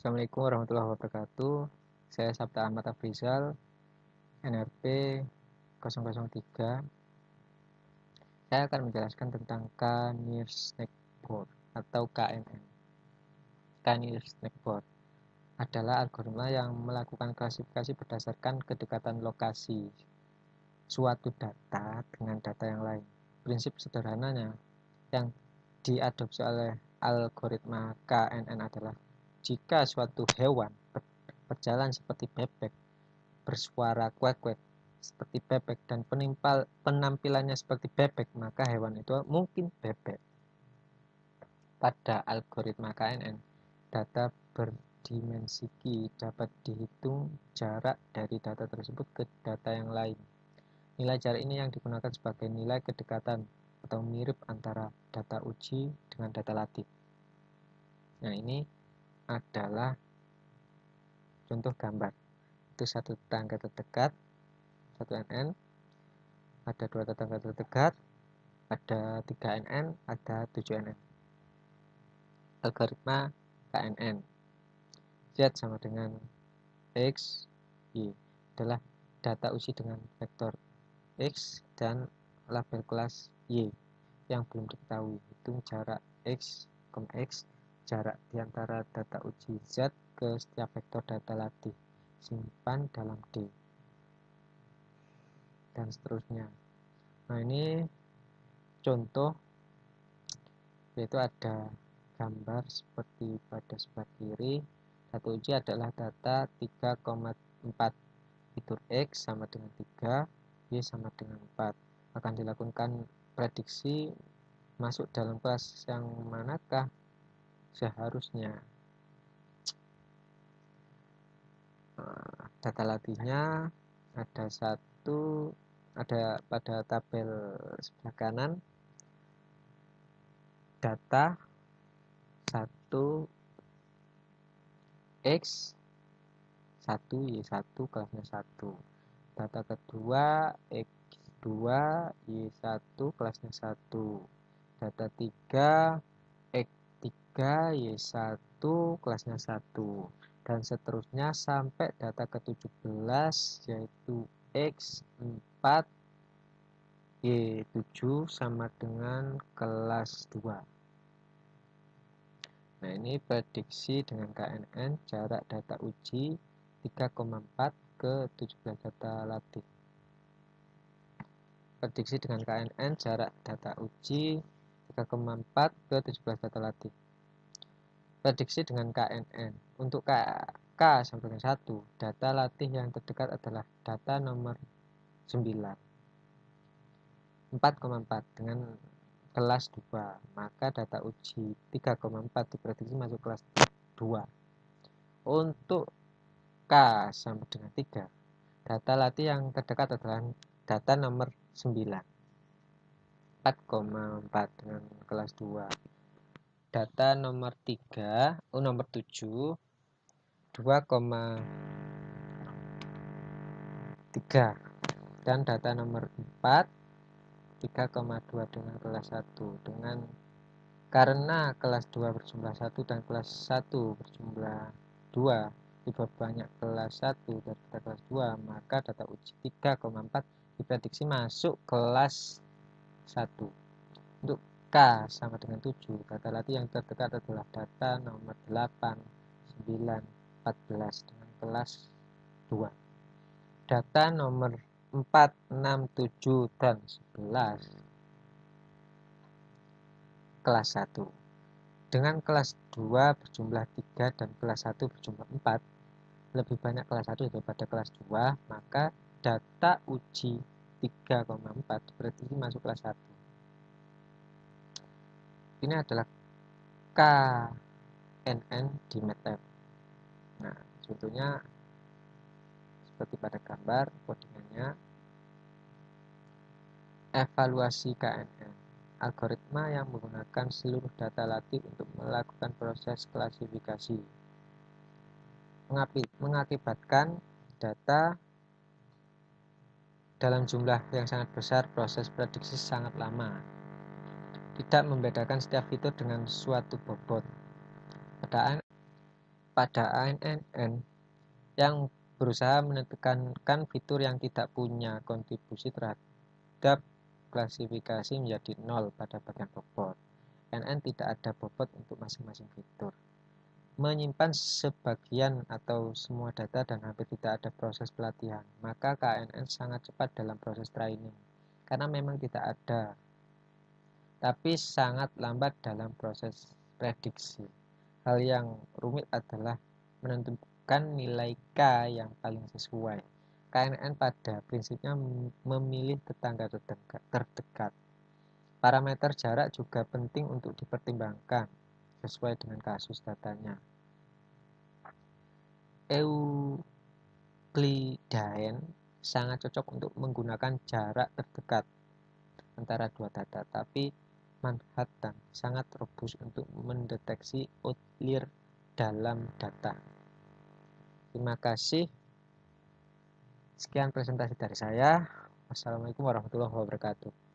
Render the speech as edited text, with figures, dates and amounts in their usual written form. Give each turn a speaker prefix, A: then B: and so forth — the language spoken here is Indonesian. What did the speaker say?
A: Assalamualaikum warahmatullahi wabarakatuh. Saya Sabta Ahmad Afrizal, NRP 003. Saya akan menjelaskan tentang K-near Snake Board atau KNN. K-near Snake Board adalah algoritma yang melakukan klasifikasi berdasarkan kedekatan lokasi suatu data dengan data yang lain. Prinsip sederhananya yang diadopsi oleh algoritma KNN adalah jika suatu hewan berjalan seperti bebek, bersuara kuek-kuek seperti bebek, dan penampilannya seperti bebek, maka hewan itu mungkin bebek. Pada algoritma KNN, data berdimensi Q dapat dihitung jarak dari data tersebut ke data yang lain. Nilai jarak ini yang digunakan sebagai nilai kedekatan atau mirip antara data uji dengan data latih. Nah, ini adalah contoh gambar. Itu satu tetangga terdekat, 1 nn, ada 2 tetangga terdekat, ada 3 nn, ada 7 nn. Algoritma KNN. Z sama dengan X, Y adalah data uji dengan vektor X dan label kelas Y yang belum diketahui. Hitung jarak X, X, jarak di antara data uji Z ke setiap vektor data latih. Simpan dalam D. Dan seterusnya. Nah, ini contoh, yaitu ada gambar seperti pada sebelah kiri. Data uji adalah data 3,4, fitur X sama dengan 3, Y sama dengan 4. Akan dilakukan prediksi masuk dalam kelas yang manakah seharusnya. Data latihnya ada pada tabel sebelah kanan, data 1 X 1 Y1 kelasnya 1, data kedua X2 Y1 kelasnya 1, data 3 X3 Y1 kelasnya 1, dan seterusnya sampai data ke-17 yaitu X4 Y7 sama dengan kelas 2. Nah, ini prediksi dengan KNN jarak data uji 3,4 ke 17 data latih. Prediksi dengan KNN jarak data uji 3,4 ke 17 data latih. Prediksi dengan KNN untuk K sama dengan 1, data latih yang terdekat adalah data nomor 9, 4,4 dengan kelas 2, maka data uji 3,4 diprediksi masuk kelas 2. Untuk K sama dengan 3, data latih yang terdekat adalah data nomor 9, 4,4 dengan kelas 2. Data nomor 3, nomor 7, 2,3, dan data nomor 4, 3,2 dengan kelas 1. Karena kelas 2 berjumlah 1 dan kelas 1 berjumlah 2 lebih banyak kelas 1 daripada kelas 2, maka data uji 3,4 diprediksi masuk kelas 1. Untuk K sama dengan 7, data latih yang terdekat adalah data nomor 8, 9, 14 dengan kelas 2. Data nomor 4, 6, 7, dan 11 kelas 1. Dengan kelas 2 berjumlah 3 dan kelas 1 berjumlah 4, lebih banyak kelas 1 daripada kelas 2, maka data uji 3,4 diprediksi masuk kelas 1. Ini adalah KNN di MATLAB. Nah, contohnya seperti pada gambar kodingannya. Evaluasi KNN, algoritma yang menggunakan seluruh data latih untuk melakukan proses klasifikasi, mengakibatkan data dalam jumlah yang sangat besar. Proses prediksi sangat lama, tidak membedakan setiap fitur dengan suatu bobot. pada ANN yang berusaha menekankan fitur yang tidak punya kontribusi terhadap klasifikasi menjadi 0 pada bagian bobot. ANN tidak ada bobot untuk masing-masing fitur. Menyimpan sebagian atau semua data dan hampir tidak ada proses pelatihan, maka KNN sangat cepat dalam proses training, karena memang tidak ada, tapi sangat lambat dalam proses prediksi. Hal yang rumit adalah menentukan nilai K yang paling sesuai. KNN pada prinsipnya memilih tetangga terdekat. Parameter jarak juga penting untuk dipertimbangkan sesuai dengan kasus datanya. Euclidean sangat cocok untuk menggunakan jarak terdekat antara dua data, tapi Manhattan sangat robust untuk mendeteksi outlier dalam data. Terima kasih. Sekian presentasi dari saya. Wassalamualaikum warahmatullahi wabarakatuh.